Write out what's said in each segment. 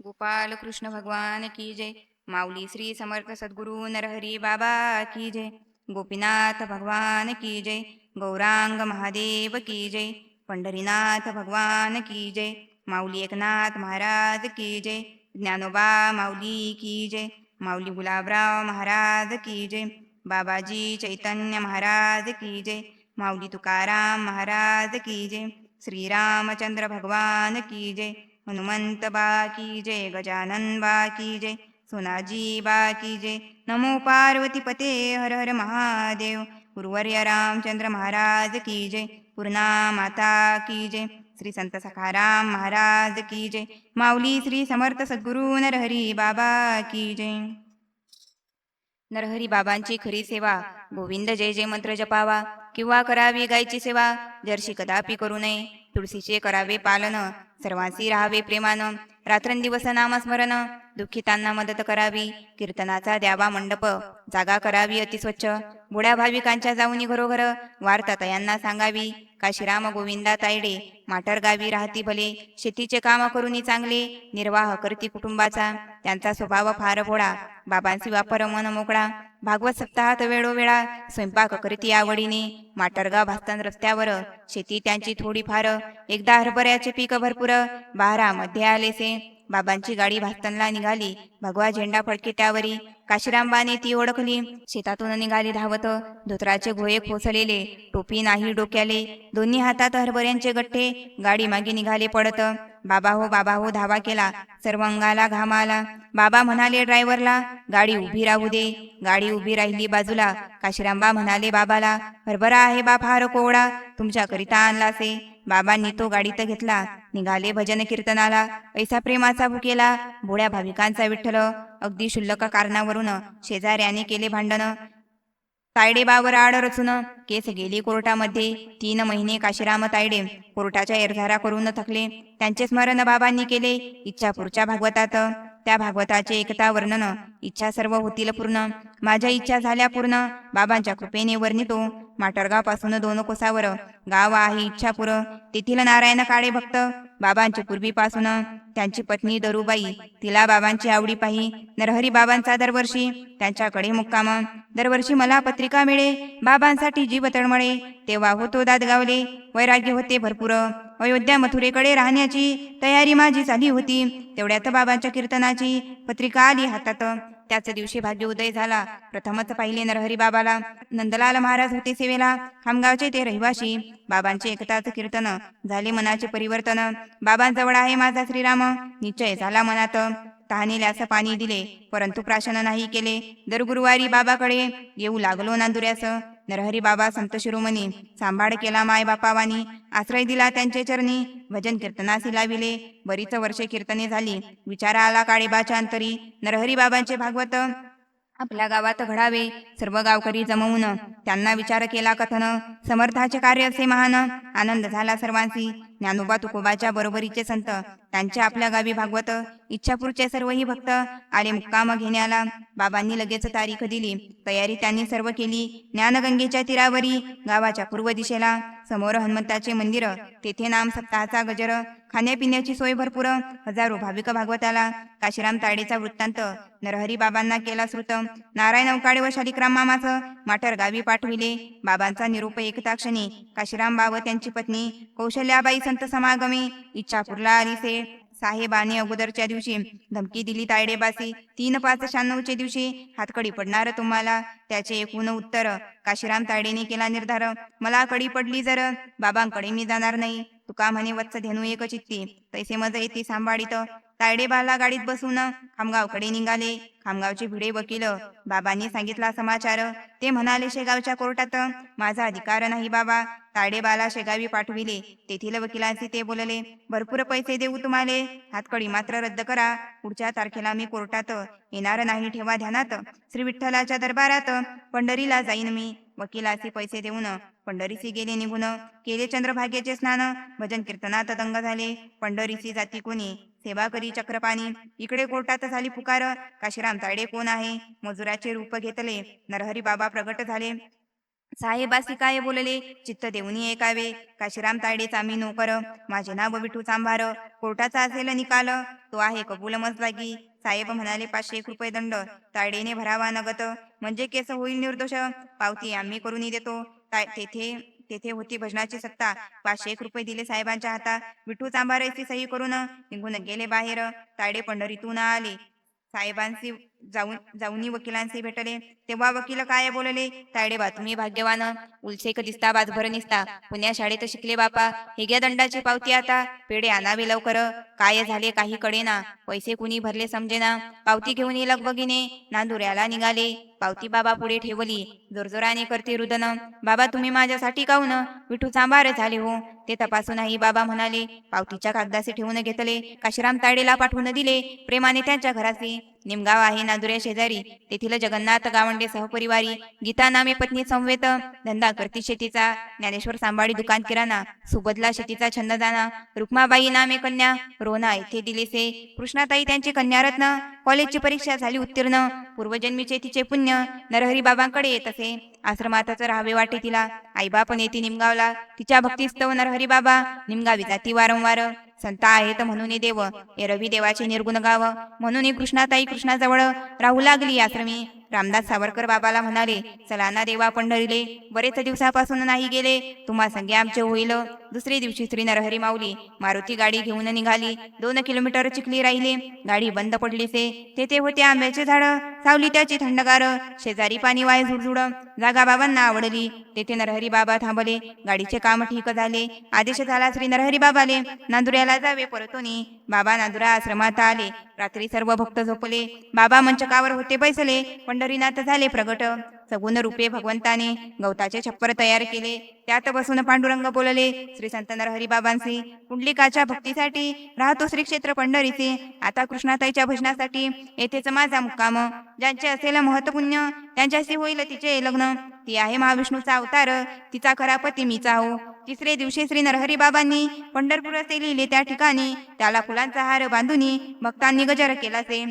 गोपाल कृष्ण भगवान की जय. माऊली श्री समर्थ सद्गुरु नरहरी बाबा की जय. गोपीनाथ भगवान की जय. गौरांग महादेव की जय. पंढरीनाथ भगवान की जय. माऊली एकनाथ महाराज की जय. ज्ञानोबा माऊली की जय. माऊली गुलाबराव महाराज की जय. बाबाजी चैतन्य महाराज की जय. माऊली तुकाराम महाराज की जय. श्रीरामचंद्र भगवान की जय. हनुमंत बा की जय. गजानन बा की जय. सोनाजी बा की जय. नमो पार्वती पते हर हर महादेव. गुरुवर्य रामचंद्र महाराज की जय. पूर्णा माता की जय. श्री संत सखाराम महाराज की जय. माऊली श्री समर्थ सद्गुरु नरहरी बाबा की जय. नरहरी बाबांची खरी सेवा गोविंद जय जय मंत्र जपावा किंवा करावी गायची सेवा जर्शी कदापि करू नये. तुळशीचे करावे पालन सर्वांशी राहावे प्रेमानं. रात्रंदिवस नामस्मरण दुःखितांना मदत करावी. कीर्तनाचा द्यावा मंडप जागा करावी अतिस्वच्छ. बुड्या भाविकांच्या जाऊनी घरोघर वार्ता तयांना सांगावी. काशीराम गोविंदा तायडे माटर गावी राहती भले. शेतीचे काम करूनी चांगले निर्वाह करती कुटुंबाचा. त्यांचा स्वभाव फार भोळा बाबांशी वापर मन मोकळा. भागवत सप्ताहात वेळोवेळा स्वयंपाक करीती आवडीने. माटरगाव भास्तान रस्त्यावर शेती त्यांची थोडीफार. एकदा हरभऱ्याचे पीक भरपूर बहारामध्ये आलेसे. बाबांची गाडी भास्तानला निघाली. भगवा झेंडा फडके त्यावरी. काशीरामबाने ती ओळखली. शेतातून निघाली धावत. धोत्राचे घोळे खोसलेले टोपी नाही डोक्याले. दोन्ही हातात हरभऱ्यांचे गठ्ठे गाडी मागे निघाले पडत. बाबा हो धावा केला. सर्व अंगाला घाम आला. बाबा म्हणाले ड्रायव्हरला गाडी उभी राहू दे. गाडी उभी राहिली बाजूला. काशीरामबा म्हणाले बाबाला हरभरा आहे बा फार कोवळा तुमच्याकरिता आणलासे. बाबांनी तो गाडीत घेतला. निघाले भजन कीर्तनाला. ऐसा प्रेमाचा भुकेला भोळ्या भाविकांचा विठ्ठल. अगदी क्षुल्लक कारणावरून शेजाऱ्याने केले भांडण. तायडे बावर आड रचून केस गेली कोर्टामध्ये. 3 महिने काशीराम तायडे कोर्टाच्या एरझारा करून थकले. त्यांचे स्मरण बाबांनी केले इच्छापूरच्या भागवतात. त्या भागवताचे एकता वर्णन इच्छा सर्व होतील पूर्ण. माझ्या इच्छा झाल्या पूर्ण बाबांच्या कृपेने वर्णितो. माटरगावपासून 2 कोसावर गाव आहे इच्छापूर. तेथील नारायण काळे भक्त बाबांचे पूर्वीपासून. त्यांची पत्नी दरुबाई तिला बाबांची आवडी पाही. नरहरी बाबांचा दरवर्षी त्यांच्याकडे मुक्काम. दरवर्षी मला पत्रिका मिळे बाबांसाठी जीव तळमळे. तेव्हा होतो दाद गावले वैराग्य होते भरपूर. अयोध्या मथुरेकडे राहण्याची तयारी माझी झाली होती. तेवढ्यात बाबांच्या कीर्तनाची पत्रिका आली हातात. त्याच दिवशी भाग्य उदय झाला. प्रथमच पाहिले नरहरी बाबाला. नंदलाल महाराज होते सेवेला. खामगावचे ते रहिवाशी. बाबांचे एकताच कीर्तन झाले मनाचे परिवर्तन. बाबांजवळ आहे माझा श्रीराम निश्चय झाला मनात. तहानेल्यास पाणी दिले परंतु प्राशन नाही केले. दर गुरुवारी बाबाकडे येऊ लागलो नांदुऱ्यास. नरहरी बाबा संत शिरोमणी सांभाळ केला माय बापावानी. आश्रय दिला त्यांचे चरणी भजन कीर्तनासी लाविले. बरीच वर्षे कीर्तने झाली. विचार आला काळेबाच्या अंतरी नरहरी बाबांचे भागवत आपल्या गावात घडावे. सर्व गावकरी जमवून त्यांना विचार केला कथन. समर्थाचे कार्य असे महान आनंद झाला सर्वांशी. ज्ञानोबा तुकोबाच्या बरोबरीचे संत त्यांच्या आपल्या गावी भागवत. इच्छापूरचे सर्वही भक्त आले मुक्काम घेण्याला. बाबांनी लगेच तारीख दिली. तयारी त्यांनी सर्व केली. ज्ञानगंगेच्या तीरावरी गावाच्या पूर्व दिशेला समोर हनुमंताचे मंदिर. तेथे नाम सप्ताहाचा गजर. खाण्यापिण्याची सोय भरपूर. हजारो भाविक भागवताला. काशीराम तायडेचा वृत्तांत नरहरी बाबांना केला श्रुत. नारायण अवकाडे व शालिग्राम मामास माटर गावी पाठविले. बाबांचा निरोप एकताक्षणी काशीराम बाब त्यांची पत्नी कौशल्याबाई संत समागमे इच्छापूरला आलीसे. साहेबाने अगोदरच्या दिवशी धमकी दिली तायडेबासी 3/5/96 दिवशी हातकडी पडणार तुम्हाला. त्याचे एकूण उत्तर काशीराम तायडेने केला निर्धार. मला कडी पडली जर बाबांकडे मी जाणार नाही. तुका म्हणे वत्स धेनू एक चित्ती तैसे मज येते सांभाळीत. तायडेबाला गाडीत बसून खामगावकडे निघाले. खामगावचे भिडे वकील बाबांनी सांगितला समाचार. ते म्हणाले शेगावच्या कोर्टात माझा अधिकार नाही बाबा. तायडेबाला शेगावी पाठविले. तेथील वकिलांशी ते बोलले भरपूर पैसे देऊ तुम्हाले. हातकडी मात्र रद्द करा. पुढच्या तारखेला मी कोर्टात येणार नाही ठेवा ध्यानात. श्री विठ्ठलाच्या दरबारात पंढरीला जाईन मी. वकिलासी पैसे देऊन पंढरीसी गेले निघून. केले चंद्रभागेचे स्नान. भजन कीर्तनात दंग झाले. पंढरीसी जाती कोणी सेवा करी चक्रपाणी. इकडे कोर्टात झाली पुकार. काशीराम तायडे कोण आहे. मजुराचे रूप घेतले. नरहरी बाबा प्रगट झाले. साहेबासी काय बोलले चित्त देऊनी ऐकावे. काशीराम तायडेच आम्ही नोकर, माझे नाव विठू चांभार. कोर्टाचा असेल निकाल, तो आहे कबूल मजलागी. साहेब म्हणाले 501 रुपये दंड, तायडेने भरावा नगद, म्हणजे केस होईल निर्दोष. पावती आम्ही करून देतो. तेथे तेथे होती भजनाची सत्ता. 501 रुपये दिले साहेबांच्या हातात. विठू चांभारेची सही करून निघून गेले बाहेर. तायडे पंढरीतून आले. साहेबांशी जाऊनी वकिलांशी भेटले. तेव्हा वकील काय बोलले, तायडे बा तुम्ही भाग्यवान, उलसेक दिसता बाजभर निसता. पुण्या शाळेत शिकले बापा, हे घ्या दंडाची पावती आता. पेढे आणावे लवकर, काय झाले काही कळेना. पैसे कुणी भरले समजेना. पावती घेऊन लगबगीने नांदुऱ्याला निघाले. पावती बाबा पुढे ठेवली, जोरजोराने करते रुदन. बाबा तुम्ही माझ्यासाठी काऊन विठू चांभार झाले हो, ते तपासूनही बाबा म्हणाले. पावतीच्या कागदाचे ठेवून घेतले, काशीराम तायडेला पाठवून दिले प्रेमाने त्यांच्या घराचे. निमगाव आहे नांदुऱ्या शेजारी, तेथील जगन्नाथ गावंडे सहपरिवारी. गीता नामे पत्नी संवेत, धंदा करती शेतीचा. ज्ञानेश्वर सांभाळी दुकान किराणा, सुबदला शेतीचा छंद जाणा. रुक्माबाई नामे कन्या, रोना येथे दिलेसे. कृष्णाताई त्यांची कन्यारत्न, कॉलेजची परीक्षा झाली उत्तीर्ण. पूर्वजन्मीचे तिचे पुण्य, नरहरी बाबांकडे येत असे. आश्रमातच राहावे वाटे तिला, आईबाप नेती निमगावला. तिच्या भक्तीस्तव नरहरी बाबा निमगावी जाती वारंवार. संत आहेत म्हणून देव, एरवी देवाचे निर्गुण गाव. म्हणून कृष्णाताई कृष्णाजवळ राहू लागली आश्रमी. रामदास सावरकर बाबाला म्हणाले, चला ना देवा पंढरीले, बरेच दिवसापासून नाही गेले, तुम्हा संगे आमचे होईल. दुसरे दिवशी श्री नरहरी माऊली मारुती गाडी घेऊन निघाली. 2 किलोमीटर चिखली राहिले, गाडी बंद पडलीसे. तेथे होते आंब्याचे झाड, सावली त्याची थंडगार. शेजारी पाणी वाय झुडझुड, जागा बाबांना आवडली. तेथे नरहरी बाबा थांबले. गाडीचे काम ठीक झाले. आदेश झाला श्री नरहरी बाबाले, नांदुऱ्याला जावे परतोनी. बाबा नांदुरा आश्रमात आले. रात्री सर्व भक्त झोपले. बाबा मंचकावर होते बैसले. पंढरीनाथ झाले प्रगट. सगुण रूपे भगवंताने गवताचे छप्पर तयार केले. त्यात बसून पांडुरंग बोलले श्री संत नरहरी बाबांशी. पुंडलिकाच्या भक्तीसाठी राहतो श्री क्षेत्र पंढरीचे. आता कृष्णाताईच्या भजनासाठी येथेच माझा मुक्काम. ज्यांचे असेल महत्पुण्य त्यांच्याशी होईल तिचे लग्न. ती आहे महाविष्णूचा अवतार, तिचा खरा पती मीचा हो. तिसरे दिवशी श्री नरहरी बाबांनी पंढरपूर असे लिहिले त्या ठिकाणी. त्याला फुलांचा हार बांधूनी भक्तांनी गजर केलासे.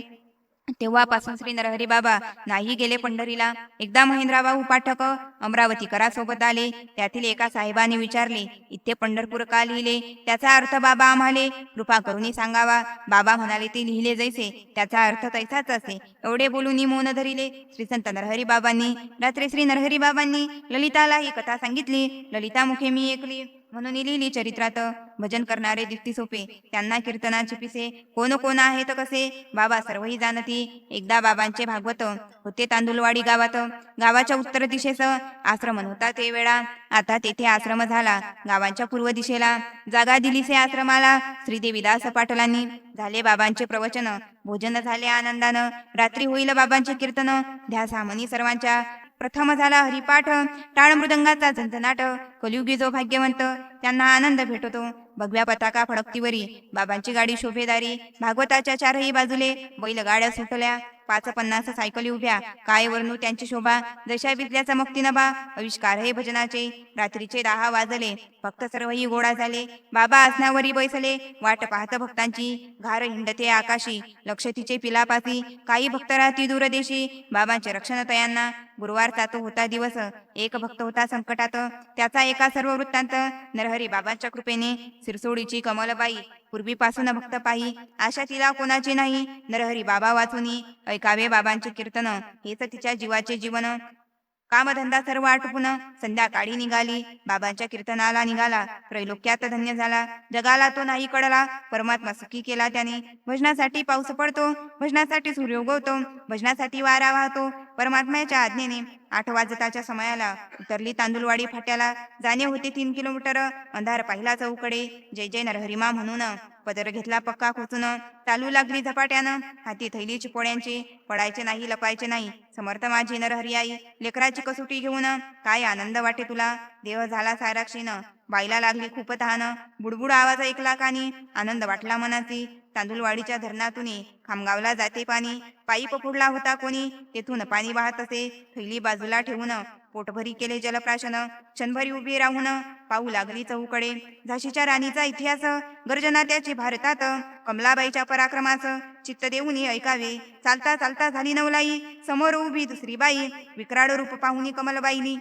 तेव्हापासून श्री नरहरी बाबा नाही गेले पंढरीला. एकदा महेंद्रभाऊ पाठक अमरावतीकरा सोबत आले. त्यातील एका साहेबाने विचारले, इथे पंढरपूर का लिहिले, त्याचा अर्थ बाबा आम्हाले कृपा करून सांगावा. बाबा म्हणाले, ते लिहिले जैसे त्याचा अर्थ तैसाच असे. एवढे बोलून मौन धरिले. श्री संत नरहरी बाबांनी रात्री श्री नरहरी बाबांनी ललिताला ही कथा सांगितली. ललिता मुखे मी ऐकली म्हणून लिहिली चरित्रात. भजन करणारे दिसती सोपे, त्यांना कीर्तनाची पिसे. कोण कोण आहेत कसे, बाबा सर्वही जाणती. एकदा बाबांचे भागवत होते तांदुलवाडी गावात. गावाच्या उत्तर दिशेस आश्रम होता ते वेळा. आता तेथे आश्रम झाला. गावाच्या पूर्व दिशेला जागा दिलीसे आश्रमाला. श्रीदेवीदास पाटलांनी झाले बाबांचे प्रवचन. भोजन झाले आनंदानं. रात्री होईल बाबांचे कीर्तन. ध्यासामनी सर्वांच्या. प्रथम झाला हरिपाठ, टाळ मृदंगाचा झंझनाट. कलियुगी जो भाग्यवंत त्यांना आनंद भेटतो. भगव्या पताका फडकतीवरी बाबांची गाडी शोभेदारी. भागवताच्या चारही बाजूले बैलगाड्या सुटल्या. 5-50 सायकली उभ्या, काय वर्णू त्यांची शोभा. जशा बिजल्या चमकती नभा, आविष्कार हे भजनाचे. रात्रीचे 10 वाजले, भक्त सर्वही गोळा झाले. बाबा आसनावरी बैसले, वाट पाहत भक्तांची. घार हिंडते आकाशी, लक्ष तिचे पिलापासी. काही भक्त राहती दूरदेशी, बाबांचे रक्षण तयांना. गुरुवारचा तो होता दिवस, एक भक्त होता संकटात. त्याचा एका सर्व वृत्तांत. नरहरी बाबांच्या कृपेने सिरसोडीची कमलबाई पूर्वीपासून भक्त पाही. आशा तिला कोणाची नाही, नरहरी बाबा वाचुनी ऐकावे बाबांचे कीर्तन. हेच तिच्या जीवाचे जीवन. कामधंदा सर्व आटपून संध्याकाळी निघाली. बाबांच्या कीर्तनाला निघाला. त्रैलोक्यात धन्य झाला. जगाला तो नाही कळला, परमात्मा सुखी केला त्याने. भजनासाठी पाऊस पडतो, भजनासाठी सूर्य उगवतो, भजनासाठी वारा वाहतो, परमात्म्याच्या आज्ञेने. 8 वाजताच्या समयाला उतरली तांदुलवाडी फाट्याला. जाणे होते 3 किलोमीटर. अंधार पाहिला चौकडे. जय जय नरहरिमा म्हणून पदर घेतला पक्का खोचून. चालू लागली झपाट्यानं, हाती थैली चिपोळ्यांची. पडायचे नाही, लपायचे नाही, समर्थ माझी नरहरी आई. लेकराची कसोटी घेऊन काय आनंद वाटे तुला. देह झाला सारा क्षीण, बाईला लागली खूप तहान. बुडबुड आवाज ऐकला कानी, आनंद वाटला मनाची. तांदुलवाडीच्या धरणातून खामगावला जाते पाणी. पाईप फोडला होता कोणी, तेथून पाणी वाहत असे. थैली बाजूला ठेवून पोटभरी केले जलप्राशन. क्षणभरी उभी राहून पाहू लागली चहूकडे. झाशीच्या राणीचा इतिहास, गर्जना त्याची भारतात. कमलाबाईच्या पराक्रमास चित्त देऊन ऐकावे. चालता चालता झाली नवलाई, समोर उभी दुसरी बाई. विक्राळ रूप पाहुनी कमलबाईनी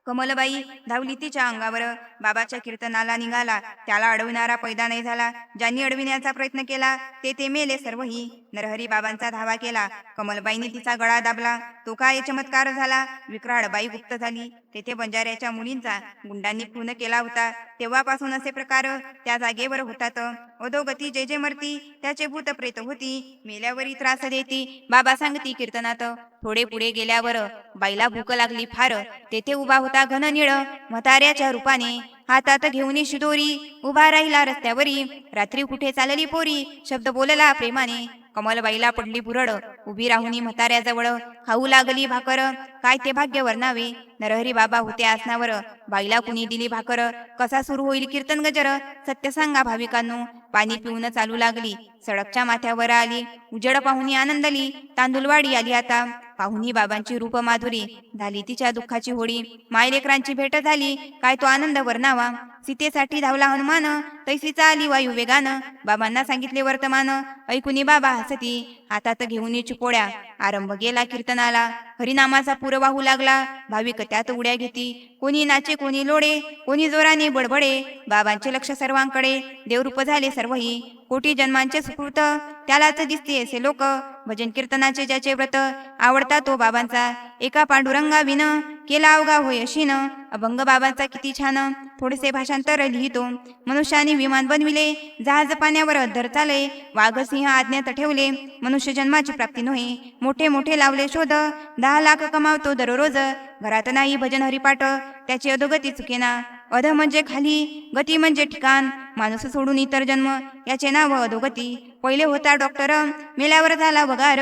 कमलबाई धावली तिच्या अंगावर. बाबाच्या कीर्तनाला निघाला. त्याला अडविणारा पैदा नाही झाला. ज्यांनी अडविण्याचा प्रयत्न केला ते मेले सर्वही. नरहरी बाबांचा धावा केला. कमलबाईने तिचा गळा दाबला. तो काय चमत्कार झाला. विक्राळ बाई गुप्त झाली. तेथे बंजाऱ्याच्या मुलींचा गुंडांनी खून केला होता. तेव्हापासून असे प्रकार त्या जागेवर होतात. अधोगती जे जे मरती त्याचे भूत प्रेत होती. मेल्यावरी त्रास देती. बाबा सांगती कीर्तनात. थोडे पुढे गेल्यावर बाईला भूक लागली फार. तेथे उभा होता घननिळ म्हाताऱ्याच्या रूपाने. हातात घेऊन शिदोरी उभा राहिला रस्त्यावरी. रात्री कुठे चालली पोरी शब्द बोलला प्रेमाने. कमलबाईला पडली बुरड. उभी राहुनी म्हाताऱ्याजवळ खाऊ लागली भाकर. काय ते भाग्य वर्णावे. नरहरी बाबा होते आसनावर. बाईला कुणी दिली भाकर. कसा सुरू होईल कीर्तन गजर. सत्य सांगा भाविकांनो. पाणी पिऊन चालू लागली. सडकच्या माथ्यावर आली. उजड पाहुणी आनंदली. तांदुलवाडी आली आता. पाहुणी बाबांची रूप माधुरी. झाली तिच्या दुःखाची होळी. मायलेकरांची भेट झाली. काय तो आनंद वर्णावा. सीतेसाठी धावला हनुमान. तैसीचा आली वायू वेगानं. बाबांना सांगितले वर्तमान. ऐकुनी बाबा हसती. हातात घेऊन चिपोड्या. आरंभ गेला कीर्तनाला. हरिनामाचा पूर वाहू लागला. भाविक त्यात उड्या घेती. कोणी नाचे कोणी लोळे. कोणी जोराने बडबडे. बाबांचे लक्ष सर्वांकडे. देवरूप झाले सर्वही. कोटी जन्मांचे सुकृत त्यालाच दिसते असे लोक. भजन कीर्तनाचे ज्याचे व्रत आवडता तो बाबांचा. एका पांडुरंगा विन केला अवघा होय अशीन. अभंग बाबांचा किती छान. थोडेसे भाषांतर लिहितो. मनुष्याने विमान बनविले. जहाज पाण्यावर अद्धर चाले. वाघ सिंह आज्ञात ठेवले. मनुष्य जन्माची प्राप्ती नव्हे. मोठे मोठे लावले शोध. 10 लाख कमावतो दररोज. घरात नाही भजन हरिपाठ त्याची अधोगती चुकेना. अध म्हणजे खाली. गती म्हणजे ठिकाण. माणूस सोडून इतर जन्म याचे नाव अधोगती. पहिले होता डॉक्टर मेल्यावर झाला वगार.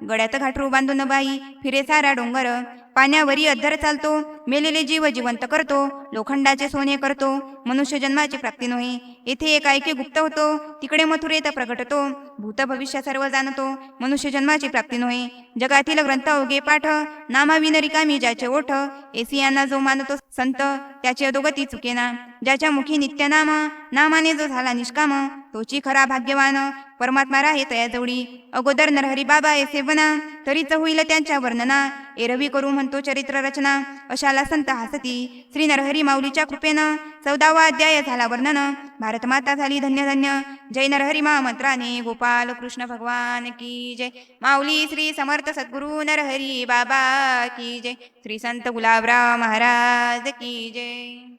गड्यात घाटरू बांधून बाई फिरे सारा डोंगर. पाण्यावरी अद्धर चालतो. मेलेले जीव जिवंत करतो. लोखंडाचे सोने करतो. मनुष्य जन्माची प्राप्ती नव्हे. येथे एकाएकी गुप्त होतो. तिकडे मथुरेत प्रगटतो. भूत भविष्य सर्व जाणतो. मनुष्य जन्माची प्राप्ती नव्हे. जगातील ग्रंथ अवघे पाठ. नामाविन रिकामी ज्याचे ओठ. एसियांना जो मानतो संत त्याची अधोगती चुकेना. ज्याच्या मुखी नित्य नाम नामाने जो झाला निष्काम तोची खरा भाग्यवान. परमात्मा राहे तयाजवळी. अगोदर नरहरी बाबा ऐसे बना तरीच होईल त्यांच्या वर्णना. एरवी करू म्हणतो चरित्र रचना अशाला संत हसती. श्री नरहरी माऊलीच्या कृपेनं 14वा अध्याय झाला वर्णन. भारत माता झाली धन्य धन्य. जय नरहरी मंत्राने गोपाल कृष्ण भगवान की जय. माऊली श्री समर्थ सद्गुरु नरहरी बाबा की जय. श्री संत गुलाबराव महाराज की जय.